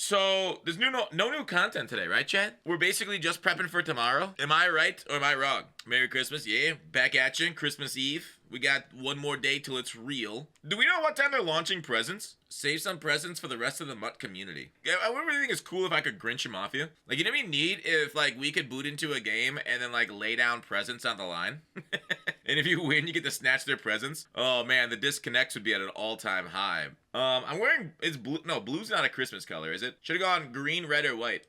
So there's no new content today, right, Chad? We're basically just prepping for tomorrow. Am I right or am I wrong? Merry Christmas, yeah. Back at you, Christmas Eve. We got one more day till it's real. Do we know what time they're launching presents? Save some presents for the rest of the MUT community. Yeah, I would really think it's cool if I could Grinch Mafia. Like, you know what it'd be neat if, like, we could boot into a game and then, like, lay down presents on the line? And if you win, you get to snatch their presents. Oh, man, the disconnects would be at an all-time high. I'm wearing, it's blue, no, blue's not a Christmas color, is it? Should've gone green, red, or white.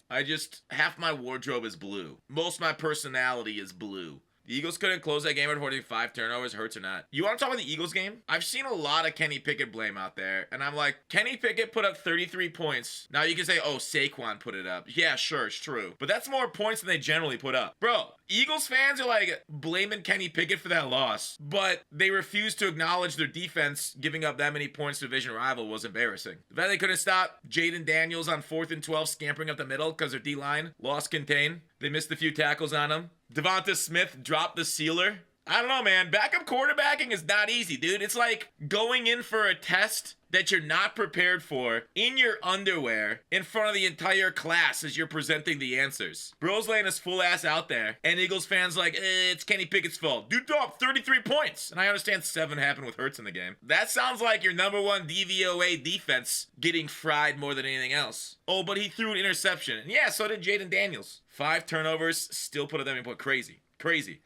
Half my wardrobe is blue. Most of my personality is blue. The Eagles couldn't close that game after 5 turnovers, hurts or not. You want to talk about the Eagles game? I've seen a lot of Kenny Pickett blame out there, and I'm like, Kenny Pickett put up 33 points. Now you can say, oh, Saquon put it up. Yeah, sure, it's true. But that's more points than they generally put up. Bro, Eagles fans are like blaming Kenny Pickett for that loss, but they refuse to acknowledge their defense giving up that many points to division rival was embarrassing. The fact they couldn't stop Jaden Daniels on 4th and 12 scampering up the middle because their D-line lost contain. They missed a few tackles on him. Devonta Smith dropped the sealer. I don't know, man. Backup quarterbacking is not easy, dude. It's like going in for a test that you're not prepared for in your underwear in front of the entire class as you're presenting the answers. Bro's laying his full ass out there, and Eagles fans like, it's Kenny Pickett's fault. Dude dropped 33 points. And I understand 7 happened with Hurts in the game. That sounds like your number one DVOA defense getting fried more than anything else. Oh, but he threw an interception. And yeah, so did Jaden Daniels. 5 turnovers, still put them in point. Crazy.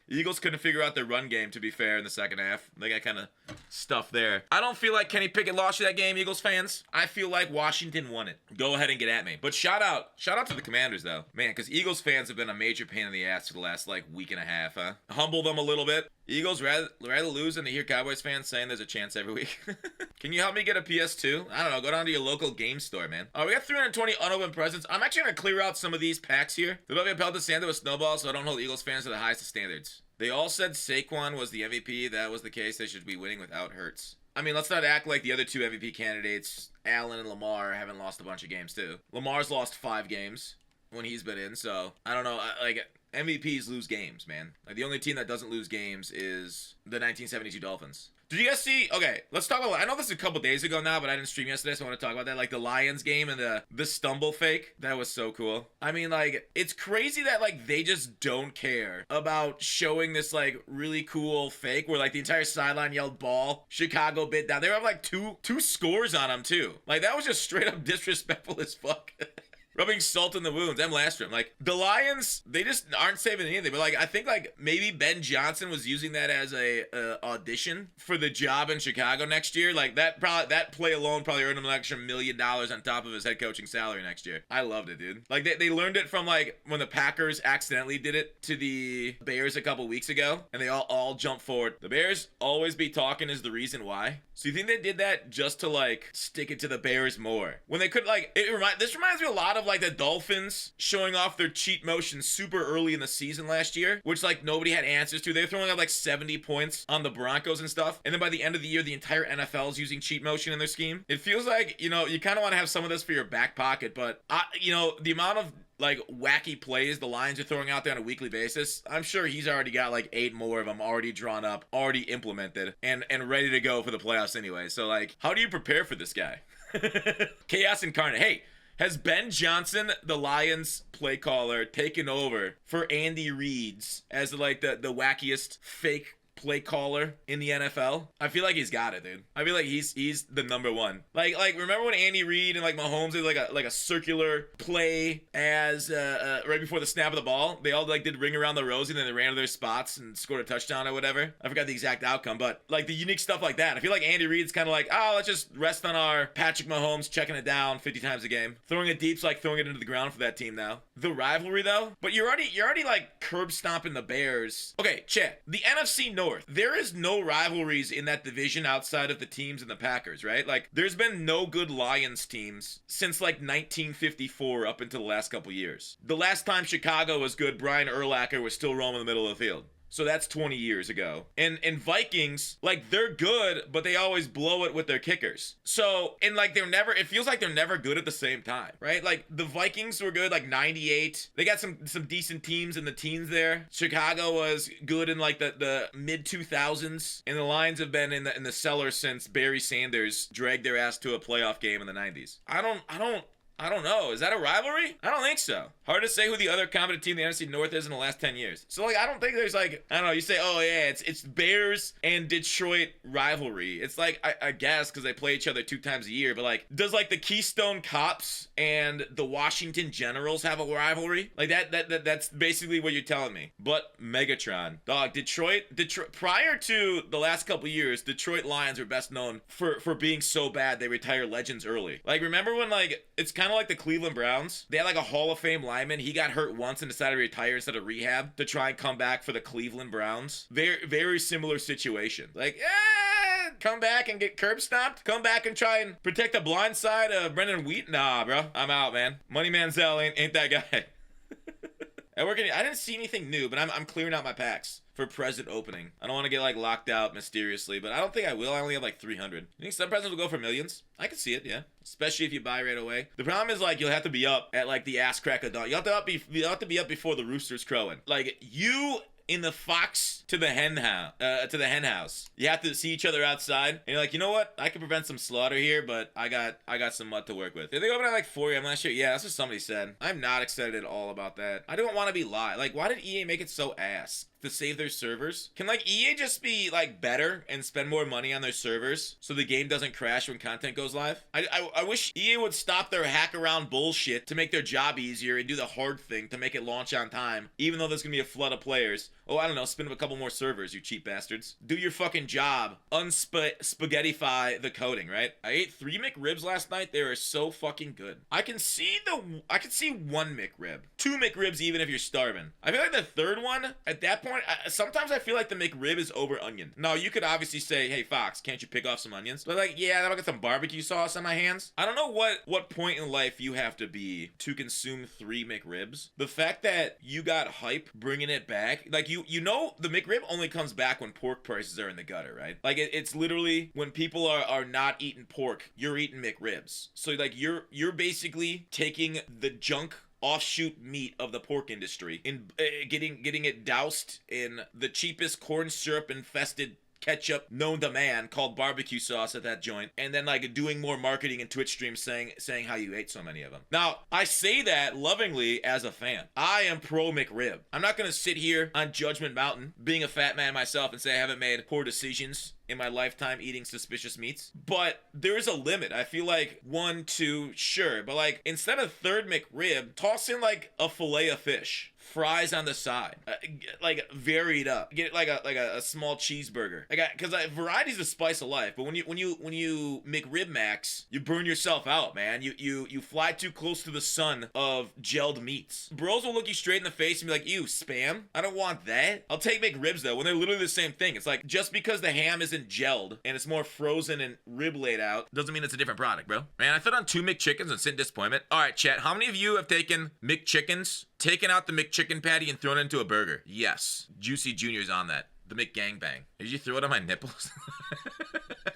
Eagles couldn't figure out their run game, to be fair, in the second half. They got kind of stuff there. I don't feel like Kenny Pickett lost you that game, Eagles fans. I feel like Washington won it. Go ahead and get at me. But shout out to the Commanders, though. Man, because Eagles fans have been a major pain in the ass for the last, like, week and a half, huh? Humble them a little bit. Eagles rather lose than to hear Cowboys fans saying there's a chance every week. Can you help me get a PS2? I don't know. Go down to your local game store, man. We got 320 unopened presents. I'm actually going to clear out some of these packs here. They'll be upheld to stand with snowball, so I don't hold Eagles fans to the highest of standards. They all said Saquon was the MVP. That was the case. They should be winning without Hurts. I mean, let's not act like the other 2 MVP candidates, Allen and Lamar, haven't lost a bunch of games, too. Lamar's lost 5 games when he's been in, so I don't know. MVPs lose games, man. Like, the only team that doesn't lose games is the 1972 Dolphins. Did you guys see? Okay, let's talk about. I know this is a couple days ago now, but I didn't stream yesterday, so I want to talk about that. Like the Lions game and the stumble fake. That was so cool. I mean, like, it's crazy that like they just don't care about showing this like really cool fake where like the entire sideline yelled ball. Chicago bit down. They have like two scores on them too. Like that was just straight up disrespectful as fuck. Rubbing salt in the wounds. I'm Lastrom. Like, the Lions, they just aren't saving anything. But, like, I think, like, maybe Ben Johnson was using that as a audition for the job in Chicago next year. Like, that play alone probably earned him an extra $1 million on top of his head coaching salary next year. I loved it, dude. Like, they learned it from, like, when the Packers accidentally did it to the Bears a couple weeks ago. And they all jumped forward. The Bears always be talking is the reason why. So you think they did that just to, like, stick it to the Bears more? When they could, like, this reminds me a lot of, like, the Dolphins showing off their cheat motion super early in the season last year, which, like, nobody had answers to. They were throwing up, like, 70 points on the Broncos and stuff. And then by the end of the year, the entire NFL is using cheat motion in their scheme. It feels like, you know, you kind of want to have some of this for your back pocket, but, you know, the amount of like wacky plays the Lions are throwing out there on a weekly basis, I'm sure he's already got like 8 more of them already drawn up, already implemented, and ready to go for the playoffs anyway. So like, how do you prepare for this guy? Chaos incarnate. Hey, has Ben Johnson, the Lions play caller, taken over for Andy Reid's as like the wackiest fake play caller in the NFL? I feel like he's got it, dude. I feel like he's the number one. Like remember when Andy Reid and like Mahomes did like a circular play as right before the snap of the ball? They all like did ring around the rosy and then they ran to their spots and scored a touchdown or whatever. I forgot the exact outcome, but like the unique stuff like that. I feel like Andy Reid's kind of like, let's just rest on our Patrick Mahomes checking it down 50 times a game. Throwing it deep's like throwing it into the ground for that team now. The rivalry though, but you're already like curb stomping the Bears. Okay, check. The NFC North. There is no rivalries in that division outside of the teams and the Packers, right? Like, there's been no good Lions teams since, like, 1954 up until the last couple years. The last time Chicago was good, Brian Urlacher was still roaming the middle of the field. So that's 20 years ago. And Vikings, like, they're good, but they always blow it with their kickers. So, and like, it feels like they're never good at the same time, right? Like, the Vikings were good, like, 98. They got some decent teams in the teens there. Chicago was good in, like, the mid-2000s. And the Lions have been in the cellar since Barry Sanders dragged their ass to a playoff game in the 90s. I I don't know. Is that a rivalry? I don't think so. Hard to say who the other competent team in the NFC North is in the last 10 years. So, like, I don't think there's, like, I don't know, you say, oh, yeah, it's Bears and Detroit rivalry. It's like, I guess, because they play each other 2 times a year, but, like, does, like, the Keystone Cops and the Washington Generals have a rivalry? Like, that's basically what you're telling me. But Megatron. Dog, Detroit, prior to the last couple years, Detroit Lions were best known for being so bad they retire legends early. Like, remember when, like, it's kind of like the Cleveland Browns? They had, like, a Hall of Fame lineman. He got hurt once and decided to retire instead of rehab to try and come back for the Cleveland Browns. Very, very similar situation. Like, come back and get curb stomped? Come back and try and protect the blind side of Brendan Wheat? Nah, bro. I'm out, man. Money Manziel ain't that guy. I didn't see anything new, but I'm clearing out my packs for present opening. I don't want to get, like, locked out mysteriously, but I don't think I will. I only have, like, 300. You think some presents will go for millions? I can see it, yeah. Especially if you buy right away. The problem is, like, you'll have to be up at, like, the ass crack of dawn. You'll have to be up before the rooster's crowing. Like, you in the fox to the hen house. You have to see each other outside, and you're like, you know what? I can prevent some slaughter here, but I got some MUT to work with. Did they open at like 4 a.m. last year? Yeah, that's what somebody said. I'm not excited at all about that. I don't want to be live. Like, why did EA make it so ass to save their servers? Can, like, EA just be, like, better and spend more money on their servers so the game doesn't crash when content goes live? I wish EA would stop their hack around bullshit to make their job easier and do the hard thing to make it launch on time, even though there's gonna be a flood of players. Oh, I don't know, spin up a couple more servers, you cheap bastards. Do your fucking job. Spaghettify the coding, right? I ate 3 McRibs last night. They are so fucking good. I can see 1 McRib. 2 McRibs even if you're starving. I feel like the third one, at that point, sometimes I feel like the McRib is over onion. No, you could obviously say, hey, Fox, can't you pick off some onions? But, like, yeah, I'll get some barbecue sauce on my hands. I don't know what point in life you have to be to consume 3 McRibs. The fact that you got hype bringing it back, like, you know the McRib only comes back when pork prices are in the gutter, right? Like, it's literally when people are not eating pork, you're eating McRibs. So, like, you're basically taking the junk offshoot meat of the pork industry and getting it doused in the cheapest corn syrup infested ketchup known to man called barbecue sauce at that joint, and then, like, doing more marketing and Twitch streams saying how you ate so many of them. Now, I say that lovingly as a fan. I am pro McRib. I'm not gonna sit here on Judgment Mountain being a fat man myself and say I haven't made poor decisions in my lifetime eating suspicious meats, but there is a limit. I feel like 1, 2, sure, but, like, instead of 3rd McRib, toss in, like, a fillet of fish, fries on the side, like, varied up. Get like a small cheeseburger. Because variety's the spice of life. But when you McRib max, you burn yourself out, man. You fly too close to the sun of gelled meats. Bros will look you straight in the face and be like, ew, spam? I don't want that. I'll take McRibs though, when they're literally the same thing. It's like, just because the ham isn't gelled and it's more frozen and rib laid out doesn't mean it's a different product, bro. Man, I fed on 2 McChickens and sit in disappointment. All right, chat. How many of you have taken McChickens, taken out the McChicken patty and thrown it into a burger? Yes. Juicy Junior's on that. The McGangbang. Did you throw it on my nipples?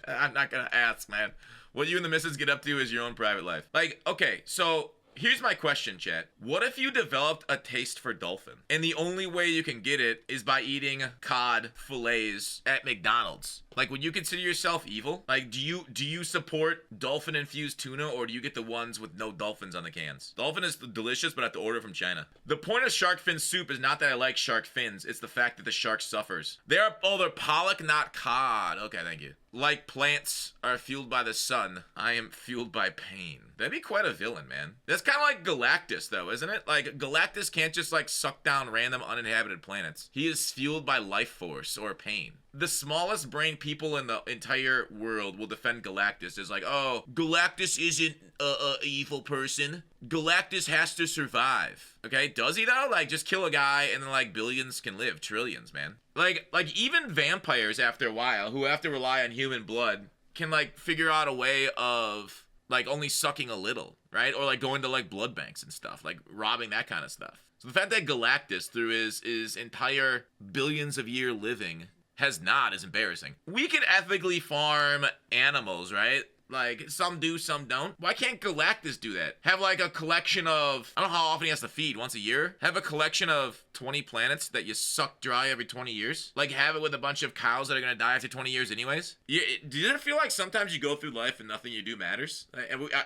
I'm not gonna ask, man. What you and the missus get up to is your own private life. Like, okay, so here's my question, chat. What if you developed a taste for dolphin, and the only way you can get it is by eating cod fillets at McDonald's? Like, would you consider yourself evil? Like, do you support dolphin-infused tuna, or do you get the ones with no dolphins on the cans? Dolphin is delicious, but I have to order from China. The point of shark fin soup is not that I like shark fins. It's the fact that the shark suffers. They're pollock, not cod. Okay, thank you. Like plants are fueled by the sun, I am fueled by pain. That'd be quite a villain, man. That's kind of like Galactus, though, isn't it? Like, Galactus can't just, like, suck down random uninhabited planets. He is fueled by life force or pain. The smallest brain people in the entire world will defend Galactus as like, oh, Galactus isn't a evil person. Galactus has to survive. Okay, does he though? Like, just kill a guy and then, like, billions can live. Trillions, man. Like even vampires after a while who have to rely on human blood can, like, figure out a way of, like, only sucking a little, right? Or, like, going to, like, blood banks and stuff, like robbing that kind of stuff. So the fact that Galactus, through his entire billions of year living, has not is embarrassing. We can ethically farm animals, right? Like, some do, some don't. Why can't Galactus do that? Have like a collection of, I don't know how often he has to feed, once a year? Have a collection of 20 planets that you suck dry every 20 years? Like, have it with a bunch of cows that are gonna die after 20 years anyways? Do you ever feel like sometimes you go through life and nothing you do matters?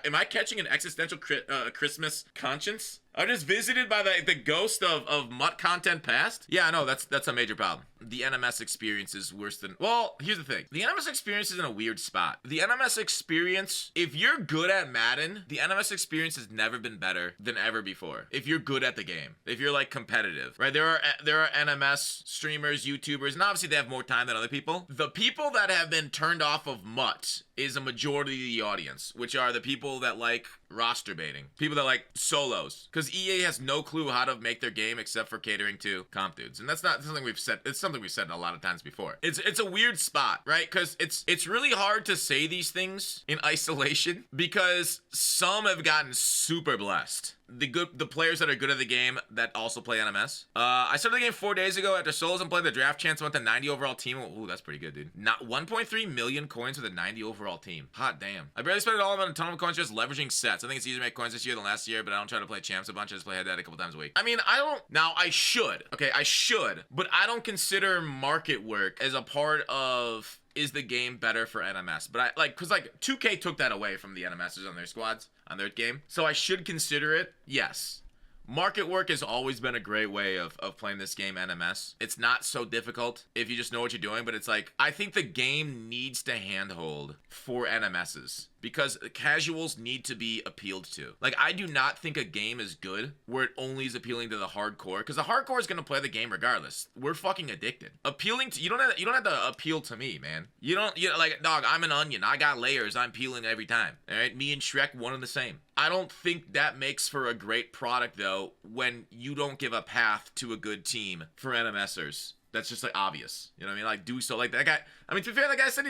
Am I catching an existential Christmas conscience? I'm just visited by the ghost of MUT content past? Yeah, I know, that's a major problem. The NMS experience is worse than... Well, here's the thing. The NMS experience is in a weird spot. The NMS experience, if you're good at Madden, the NMS experience has never been better than ever before. If you're good at the game. If you're, like, competitive, right? There are NMS streamers, YouTubers, and obviously they have more time than other people. The people that have been turned off of MUT is a majority of the audience, which are the people that like roster baiting. People that like solos. Because EA has no clue how to make their game except for catering to comp dudes. And that's not something we've said. It's something we've said a lot of times before. It's a weird spot, right? Because it's really hard to say these things in isolation because some have gotten super blessed. The players that are good at the game that also play NMS. I started the game 4 days ago after solos and played the draft chance. Went to 90 overall team. Ooh, that's pretty good, dude. Not 1.3 million coins with a 90 overall team. Hot damn. I barely spent it all on a ton of coins just leveraging sets. I think it's easier to make coins this year than last year, but I don't try to play champs a bunch. I just play head-to-head a couple times a week. I mean, I don't... Now, I should. Okay, I should. But I don't consider market work as a part of... Is the game better for NMS? But because 2K took that away from the NMSs on their squads, on their game. So I should consider it, yes. Market work has always been a great way of playing this game, NMS. It's not so difficult if you just know what you're doing, but it's like, I think the game needs to handhold for NMSs. Because casuals need to be appealed to. Like, I do not think a game is good where it only is appealing to the hardcore. Because the hardcore is going to play the game regardless. We're fucking addicted. Appealing to... You don't have to appeal to me, man. Like, dog, I'm an onion. I got layers. I'm peeling every time. Alright? Me and Shrek, one and the same. I don't think that makes for a great product, though, when you don't give a path to a good team for NMSers. That's just like obvious, you know what I mean? Like, do so, like that guy. I mean, to be fair, that guy said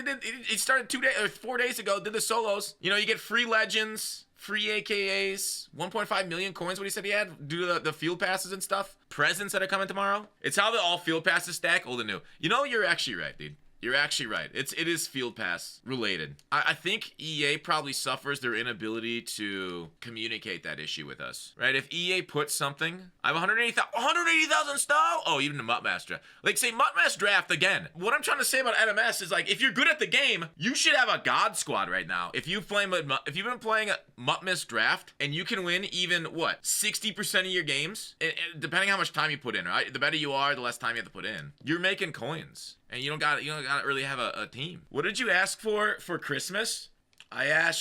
he started 4 days ago, did the solos. You know, you get free legends, free AKAs, 1.5 million coins. What he said he had, due to the field passes and stuff. Presents that are coming tomorrow. It's how the all field passes stack, old and new. You know, you're actually right, dude. You're actually right. It is Field Pass related. I think EA probably suffers their inability to communicate that issue with us, right? If EA puts something, I have 180,000 style. Oh, even the MUT Master. Like, say MUT Master Draft again. What I'm trying to say about NMS is, like, if you're good at the game, you should have a God Squad right now. If you've been playing MUT Master Draft and you can win even 60% of your games, depending how much time you put in, right? The better you are, the less time you have to put in. You're making coins. And you don't got to really have a team. What did you ask for Christmas? I'll tell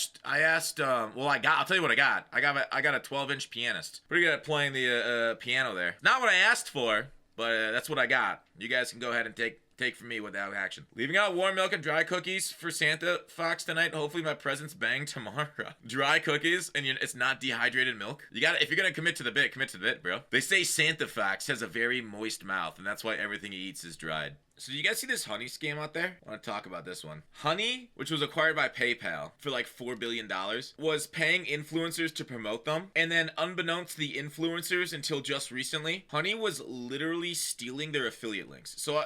you what I got. I got a 12-inch pianist. Pretty good at playing the piano there. Not what I asked for, but that's what I got. You guys can go ahead and take from me without action. Leaving out warm milk and dry cookies for Santa Fox tonight. Hopefully my presents bang tomorrow. Dry cookies and it's not dehydrated milk. If you're gonna commit to the bit, bro. They say Santa Fox has a very moist mouth, and that's why everything he eats is dried. So do you guys see this Honey scam out there? I want to talk about this one. Honey, which was acquired by PayPal for like $4 billion, was paying influencers to promote them. And then unbeknownst to the influencers until just recently, Honey was literally stealing their affiliate links. So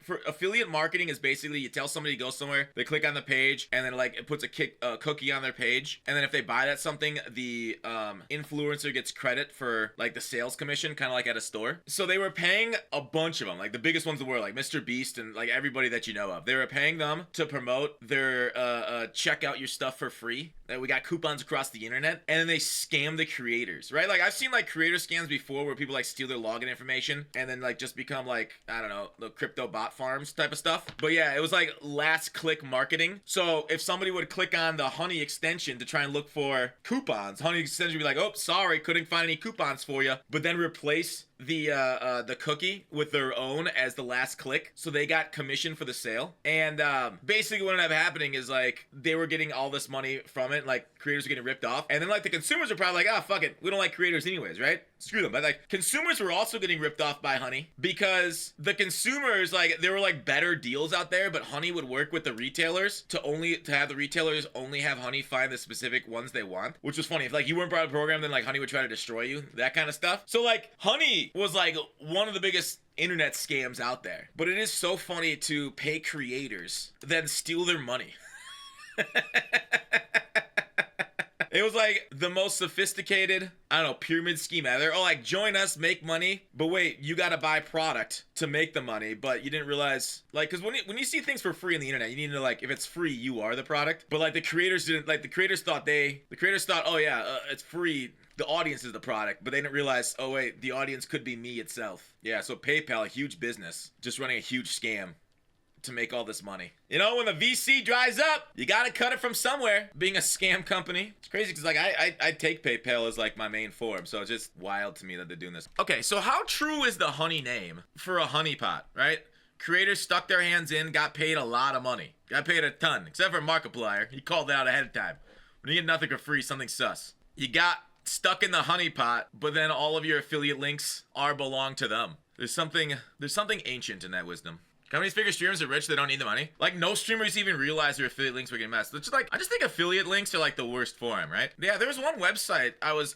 for affiliate marketing is basically you tell somebody to go somewhere, they click on the page, and then like it puts a cookie on their page. And then if they buy that something, the influencer gets credit for like the sales commission, kind of like at a store. So they were paying a bunch of them, like the biggest ones in the world, like Mr. Beast and like everybody that you know of. They were paying them to promote their check out your stuff for free. We got coupons across the internet, and then they scam the creators, right? Like I've seen like creator scams before where people like steal their login information and then like just become like, I don't know, the crypto bot farms type of stuff. But yeah, it was like last click marketing. So if somebody would click on the Honey extension to try and look for coupons, Honey extension would be like, oh, sorry, couldn't find any coupons for you, but then replace the cookie with their own as the last click, so they got commission for the sale. And basically what ended up happening is like they were getting all this money from it, like creators are getting ripped off, and then like the consumers are probably like, fuck it, we don't like creators anyways, right? Screw them. But like consumers were also getting ripped off by Honey because the consumers, like there were like better deals out there, but Honey would work with the retailers to have the retailers only have Honey find the specific ones they want, which was funny. If like you weren't part of the program, then like Honey would try to destroy you, that kind of stuff. So like Honey was like one of the biggest internet scams out there. But it is so funny to pay creators then steal their money. It was like the most sophisticated, I don't know, pyramid scheme ever. Oh, like join us, make money, but wait, you gotta buy product to make the money. But you didn't realize, like, because when you see things for free on the internet, you need to know, like, if it's free, you are the product. But like the creators didn't, like the creators thought, oh yeah, it's free. The audience is the product, but they didn't realize, oh wait, the audience could be me itself. Yeah, so PayPal, a huge business, just running a huge scam to make all this money. You know, when the VC dries up, you gotta cut it from somewhere. Being a scam company, it's crazy because like I take PayPal as like my main form, so it's just wild to me that they're doing this. Okay, so how true is the honey name for a honeypot, right? Creators stuck their hands in, got paid a lot of money. Got paid a ton, except for Markiplier. He called it out ahead of time. When you get nothing for free, something sus. You got stuck in the honeypot, but then all of your affiliate links belong to them. There's something ancient in that wisdom. Companies figure streamers are rich, they don't need the money. Like, no streamers even realize their affiliate links were getting messed. It's just like, I just think affiliate links are like the worst form, right? Yeah, there was one website I was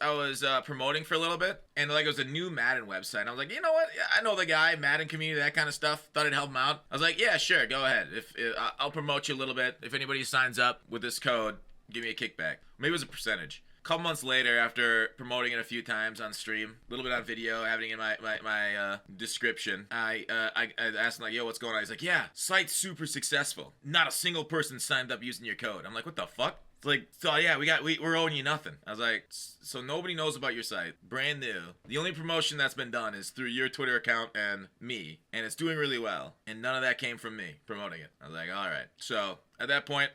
promoting for a little bit, and like it was a new Madden website. And I was like, you know what? I know the guy, Madden community, that kind of stuff. Thought I'd help him out. I was like, yeah, sure, go ahead. If I'll promote you a little bit. If anybody signs up with this code, give me a kickback. Maybe it was a percentage. Couple months later, after promoting it a few times on stream, a little bit on video, having it in my description, I asked him like, yo, what's going on? He's like, yeah, site's super successful. Not a single person signed up using your code. I'm like, what the fuck? It's like, so yeah, we're owing you nothing. I was like, so nobody knows about your site. Brand new. The only promotion that's been done is through your Twitter account and me, and it's doing really well. And none of that came from me promoting it. I was like, all right. So at that point,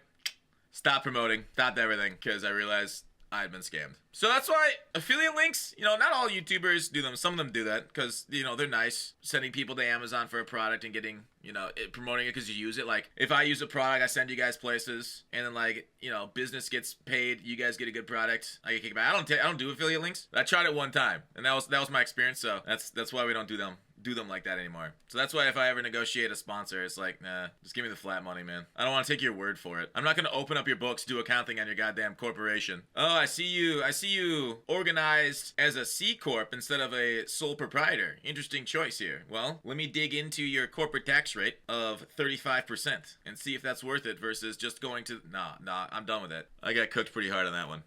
stopped promoting, stopped everything, because I realized I had been scammed. So that's why affiliate links, you know, not all YouTubers do them. Some of them do that because, you know, they're nice. Sending people to Amazon for a product and getting, you know, promoting it because you use it. Like, if I use a product, I send you guys places. And then, like, you know, business gets paid. You guys get a good product. I get kickback. I don't do affiliate links. I tried it one time. And that was my experience. So that's why we don't do them like that anymore. So that's why if I ever negotiate a sponsor, it's like, nah, just give me the flat money, man. I don't want to take your word for it. I'm not going to open up your books, do accounting on your goddamn corporation. Oh, I see you organized as a C Corp instead of a sole proprietor. Interesting choice here. Well, let me dig into your corporate tax rate of 35% and see if that's worth it versus just going to, nah, I'm done with it. I got cooked pretty hard on that one.